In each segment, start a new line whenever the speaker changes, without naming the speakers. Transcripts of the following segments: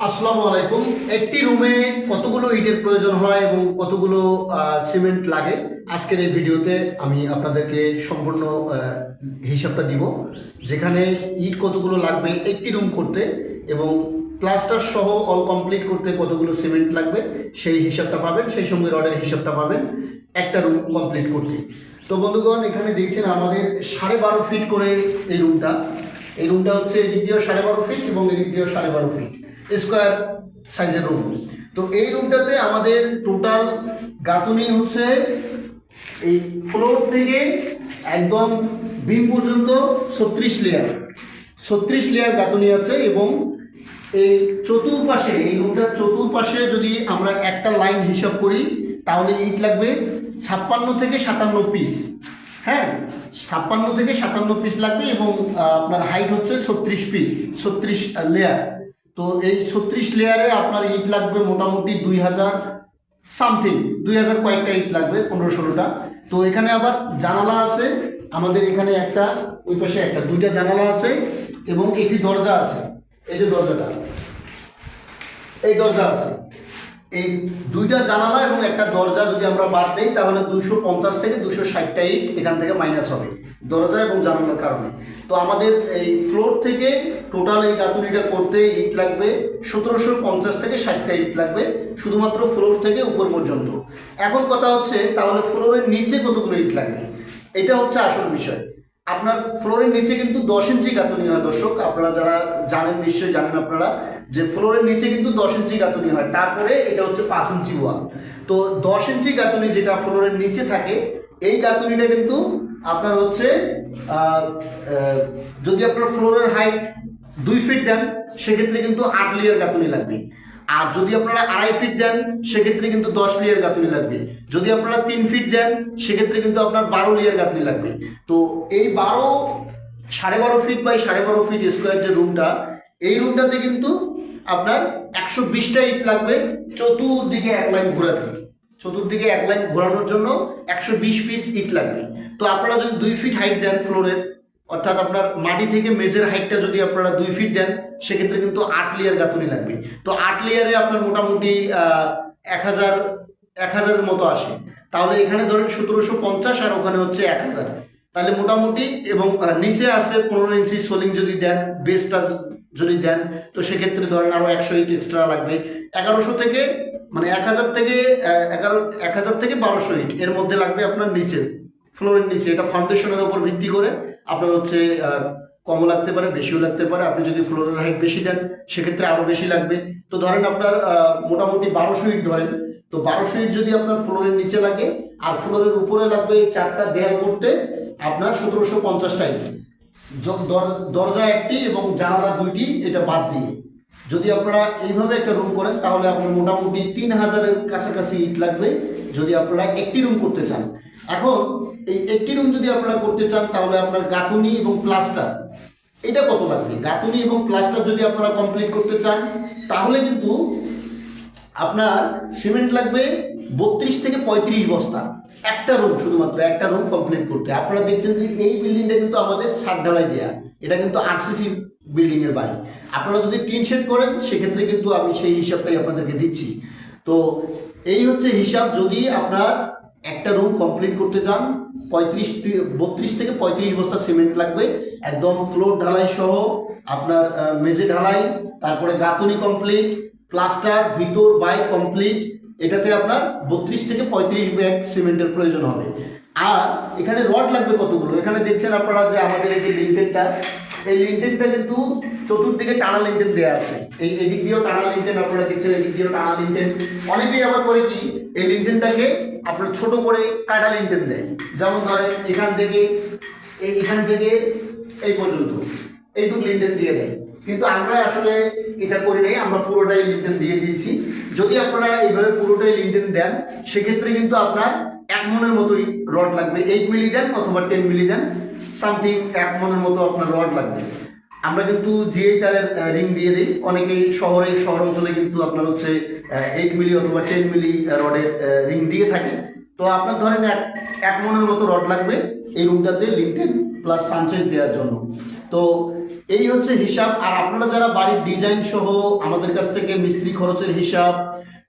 আসসালামু আলাইকুম। একটি রুমে কতগুলো ইটের প্রয়োজন হয় এবং কতগুলো সিমেন্ট লাগে, আজকের এই ভিডিওতে আমি আপনাদেরকে সম্পূর্ণ হিসাবটা দিব। যেখানে ইট কতগুলো লাগবে একটি রুম করতে এবং প্লাস্টার সহ অল কমপ্লিট করতে কতগুলো সিমেন্ট লাগবে সেই হিসাবটা পাবেন, সেই সঙ্গে রডের হিসাবটা পাবেন একটা রুম কমপ্লিট করতে। তো বন্ধুগণ, এখানে দেখছেন আমাদের 12.5 ফিট করে এই রুমটা হচ্ছে এদিক দিয়েও 12.5 ফিট এবং এদিক দিয়েও 12.5 ফিট স্কোয়ার সাইজের রুম। তো এই রুমটাতে আমাদের টোটাল গাঁথুনি হচ্ছে এই ফ্লোর থেকে একদম বিম পর্যন্ত 36 লেয়ার গাঁথুনি আছে। এবং এই চতুর্পাশে, এই রুমটার চতুর্পাশে যদি আমরা একটা লাইন হিসাব করি তাহলে ইট লাগবে 56 থেকে 57 পিস। হ্যাঁ, 56 থেকে 57 পিস লাগবে এবং আপনার হাইট হচ্ছে 36 লেয়ার। তো এই 36 লেয়ারে আপনার ইট লাগবে মোটামুটি 2000 সামথিং, 2000 কয়েকটা ইট লাগবে, 15-16টা। তো এখানে আবার জানালা আছে আমাদের, এখানে একটা, ওই পাশে একটা, দুইটা জানালা আছে এবং একটি দরজা আছে। এই যে দরজাটা, এই দরজা আছে, এই দুইটা জানালা এবং একটা দরজা যদি আমরা বাদ দিই তাহলে 250 থেকে 260টা ইট এখান থেকে মাইনাস হবে দরজা এবং জানালার কারণে। তো আমাদের এই ফ্লোর থেকে টোটাল এই গাঁথুনিটা করতে ইট লাগবে 1750 থেকে 60টা ইট লাগবে, শুধুমাত্র ফ্লোর থেকে উপর পর্যন্ত। এখন কথা হচ্ছে তাহলে ফ্লোরের নিচে কতগুলো ইট লাগবে, এটা হচ্ছে আসল বিষয়। আপনার ফ্লোরের নিচে কিন্তু 10 ইঞ্চি গাঁথুনি হয়। দর্শক, আপনারা যারা জানেন, নিশ্চয়ই জানেন আপনারা, যে ফ্লোরের নিচে কিন্তু 10 ইঞ্চি গাঁথুনি হয়, তারপরে এটা হচ্ছে 5 ইঞ্চি ওয়াল। তো 10 ইঞ্চি গাঁথুনি যেটা ফ্লোরের নিচে থাকে, এই গাঁথুনিটা কিন্তু আপনার হচ্ছে যদি আপনার ফ্লোরের হাইট 2 ফিট দেন সেক্ষেত্রে কিন্তু 8 লেয়ার গাঁথুনি লাগবে। আর যদি আপনারা 2.5 ফিট দেন সেক্ষেত্রে কিন্তু 10 লেয়ার গাঁথুনি লাগবে। যদি আপনারা 3 ফিট দেন সেক্ষেত্রে কিন্তু আপনার 12 লেয়ার গাঁথুনি লাগবে। তো এই 12.5 ফিট বাই 12.5 ফিট স্কোয়ার যে রুমটা, এই রুমটাতে কিন্তু আপনার 120টা ইট লাগবে চতুর্দিকে এক লাইন ঘোরাতে। চতুর্দিকে এক লাইন ঘোরানোর জন্য 120 পিস ইট লাগবে। তো আপনারা যদি 2 ফিট হাইট দেন ফ্লোরের, অর্থাৎ আপনার মাটি থেকে মেজের হাইটটা যদি আপনারা 2 ফিট দেন সেক্ষেত্রে কিন্তু 8 লেয়ার গাঁথুনি লাগবে। তো 8 লেয়ারে আপনার মোটামুটি 1000 মতো আসে। তাহলে এখানে ধরেন 1750 আর ওখানে হচ্ছে 1000, তাহলে মোটামুটি। এবং নিচে আছে 15 ইঞ্চি সোলিং যদি দেন, বেসটা যদি দেন, তো সেক্ষেত্রে ধরেন আরও 100 ইট এক্সট্রা লাগবে। 1100 থেকে, মানে 1000 থেকে 1200 ইট এর মধ্যে লাগবে আপনার নিচে, ফ্লোরের নিচে। এটা ফাউন্ডেশনের উপর ভিত্তি করে আপনার হচ্ছে কমও লাগতে পারে, বেশিও লাগতে পারে। আপনি যদি ফ্লোরের হাইট বেশি দেন সেক্ষেত্রে আরও বেশি লাগবে। তো ধরেন আপনার মোটামুটি 1200 ইট ধরেন, তো 1200 ইট যদি আপনার ফ্লোরের নিচে লাগে আর ফ্লোরের উপরে লাগবে 4টা দেয়াল করতে আপনার 1750টা ইট, দরজা একটি এবং জানালা 2টি, এটা বাদ দিয়ে যদি আপনারা এইভাবে একটা রুম করেন তাহলে আপনার মোটামুটি 3000-এর কাছাকাছি ইট লাগবে যদি আপনারা একটি রুম করতে চান। এখন এই একটি রুম যদি আপনারা করতে চান তাহলে আপনার গাঁথুনি এবং প্লাস্টার এটা কত লাগবে। গাঁথুনি এবং প্লাস্টার যদি আপনারা কমপ্লিট করতে চান তাহলে কিন্তু আপনার সিমেন্ট লাগবে 32 থেকে 35 বস্তা একটা রুম, শুধুমাত্র একটা রুম কমপ্লিট করতে। আপনারা দেখছেন যে এই বিল্ডিংটা কিন্তু আমাদের ছাদ ঢালাই দেয়া, এটা কিন্তু আরসিসি বিল্ডিং এর বাড়ি। আপনারা যদি টিন শেড করেন সেক্ষেত্রে কিন্তু আমি সেই হিসাবটাই আপনাদেরকে দিচ্ছি। তো এই হচ্ছে হিসাব। যদি আপনার একটা রুম কমপ্লিট করতে চান 32 থেকে 35 বস্তা সিমেন্ট লাগবে, একদম ফ্লোর ঢালাই সহ, আপনার মেঝে ঢালাই, তারপরে গাঁথুনি কমপ্লিট, প্লাস্টার ভিতর বাইরে কমপ্লিট, এটাতে আপনার 32 থেকে 35 ব্যাগ সিমেন্টের প্রয়োজন হবে। আর এখানে রড লাগবে কতগুলো। এখানে দেখছেন আপনারা যে আমাদের এই যে লিন্টেনটা, এই লিন্টেনটা কিন্তু চতুর্দিকে টানা লিন্টেন দেওয়া আছে। এই দিক দিয়েও টানা লিন্টেন আপনারা দেখছেন, এদিক দিয়েও টানা লিন্টেন। অনেকেই আবার করে কি, এই লিন্টেনটাকে আপনার ছোট করে কাটা লিন্টেন দেয়। যেমন ধরেন এখান থেকে এই পর্যন্ত এইটুকু লিন্টেন দিয়ে দেয়, কিন্তু আমরা আসলে এটা করি নাই, আমরা পুরোটাই লিন্টেন দিয়ে দিয়েছি। যদি আপনারা এইভাবে পুরোটাই লিন্টেন দেন সেক্ষেত্রে কিন্তু আপনার 1 মনের মতোই রড লাগবে। 8 মিলি দেন অথবা 10 মিলি দেন, সামথিং 1 মনের মতো আপনার রড লাগবে। আমরা কিন্তু জিআই তারের রিং দিয়ে দিই। অনেকেই শহর অঞ্চলে কিন্তু আপনার হচ্ছে 8 মিলি অথবা 10 মিলি রডের রিং দিয়ে থাকে। তো আপনার ধরেন 1 মনের মতো রড লাগবে এই রুমটাতে লিন্টেন প্লাস সানসেট দেওয়ার জন্য। তো এই হচ্ছে হিসাব। আর আপনারা যারা বাড়ির ডিজাইন সহ আমাদের কাছ থেকে মিস্ত্রি খরচের হিসাব,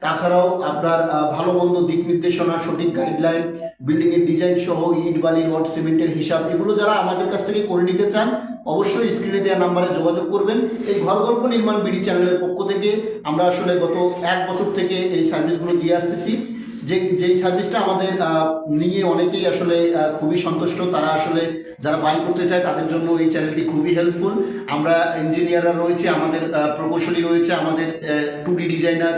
তাছাড়াও আপনার ভালো মন্দ দিক নির্দেশনা, সঠিক গাইডলাইন, বিল্ডিং এর ডিজাইন সহ ইট বালি রড সিমেন্টের হিসাব, এগুলো যারা আমাদের কাছ থেকে করে নিতে চান অবশ্যই স্ক্রিনে দেওয়া নাম্বারে যোগাযোগ করবেন। এই ঘর গল্প নির্মাণ বিডি চ্যানেলের পক্ষ থেকে আমরা আসলে গত 1 বছর থেকে এই সার্ভিসগুলো দিয়ে আসতেছি। যেই সার্ভিসটা আমাদের নিয়ে অনেকেই আসলে খুবই সন্তুষ্ট। তারা আসলে যারা বাড়ি করতে চায় তাদের জন্য এই চ্যানেলটি খুবই হেল্পফুল। আমরা ইঞ্জিনিয়াররা রয়েছে, আমাদের প্রকৌশলী রয়েছে, আমাদের 2D designer,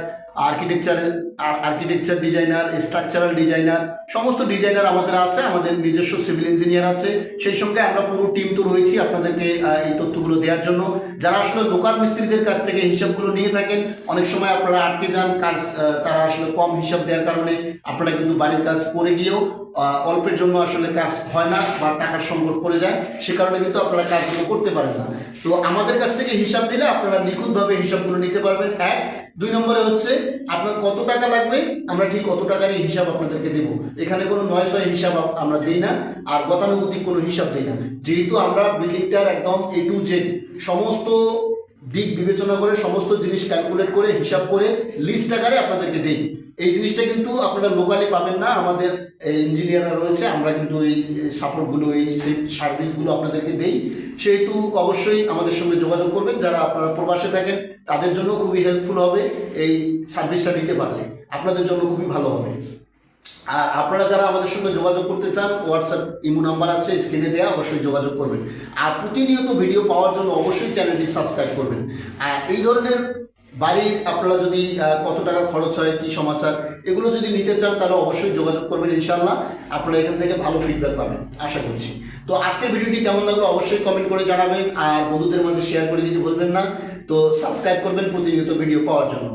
architecture designer, structural designer, সমস্ত ডিজাইনার আমাদের আছে, আমাদের নিজস্ব সিভিল ইঞ্জিনিয়ার আছে। সেই সঙ্গে আমরা পুরো টিম তো রয়েছি আপনাদেরকে এই তথ্যগুলো দেওয়ার জন্য। যারা আসলে লোকাল মিস্ত্রিদের কাছ থেকে হিসাবগুলো নিয়ে থাকেন, অনেক সময় আপনারা আটকে যান কাজ, তারা আসলে কম হিসাব দেওয়ার কারণে আপনারা কিন্তু বাড়ির কাজ করে গিয়েও অল্পের জন্য আসলে কাজ হয় না বা টাকার সংকট পড়ে যায়, সে কারণে কিন্তু আপনারা কাজগুলো করতে পারেন না। তো আমাদের কাছ থেকে হিসাব নিলে আপনারা নিখুঁতভাবে হিসাবগুলো নিতে পারবেন। 1, 2 নম্বরে হচ্ছে আপনার কত টাকা লাগবে, আমরা ঠিক কত টাকারই হিসাব আপনাদেরকে দেব। এখানে কোনো 9-6 হিসাব আমরা দিই না, আর গতানুগতিক কোনো হিসাব দিই না। যেহেতু আমরা বিল্ডিংটার একদম A to Z সমস্ত দিক বিবেচনা করে, সমস্ত জিনিস ক্যালকুলেট করে, হিসাব করে লিস্ট আকারে আপনাদেরকে দেই। এই জিনিসটা কিন্তু আপনারা লোকালি পাবেন না। আমাদের ইঞ্জিনিয়াররা রয়েছে, আমরা কিন্তু এই সাপোর্টগুলো, এই সার্ভিসগুলো আপনাদেরকে দেই। সেহেতু অবশ্যই আমাদের সঙ্গে যোগাযোগ করবেন। যারা আপনারা প্রবাসে থাকেন তাদের জন্য খুবই হেল্পফুল হবে এই সার্ভিসটা নিতে পারলে, আপনাদের জন্য খুবই ভালো হবে। আর আপনারা যারা আমাদের সঙ্গে যোগাযোগ করতে চান, হোয়াটসঅ্যাপ ইমো নাম্বার আছে স্ক্রিনে দেওয়া, অবশ্যই যোগাযোগ করবেন। আর প্রতিনিয়ত ভিডিও পাওয়ার জন্য অবশ্যই চ্যানেলটি সাবস্ক্রাইব করবেন। আর এই ধরনের বাড়ির আপনারা যদি কত টাকা খরচ হয়, কি সমাচার, এগুলো যদি নিতে চান তাহলে অবশ্যই যোগাযোগ করবেন। ইনশাআল্লাহ আপনারা এখান থেকে ভালো ফিডব্যাক পাবেন আশা করছি। তো আজকের ভিডিওটি কেমন লাগলো অবশ্যই কমেন্ট করে জানাবেন, আর বন্ধুদের মাঝে শেয়ার করে দিতে ভুলবেন না। তো সাবস্ক্রাইব করবেন প্রতিনিয়ত ভিডিও পাওয়ার জন্য।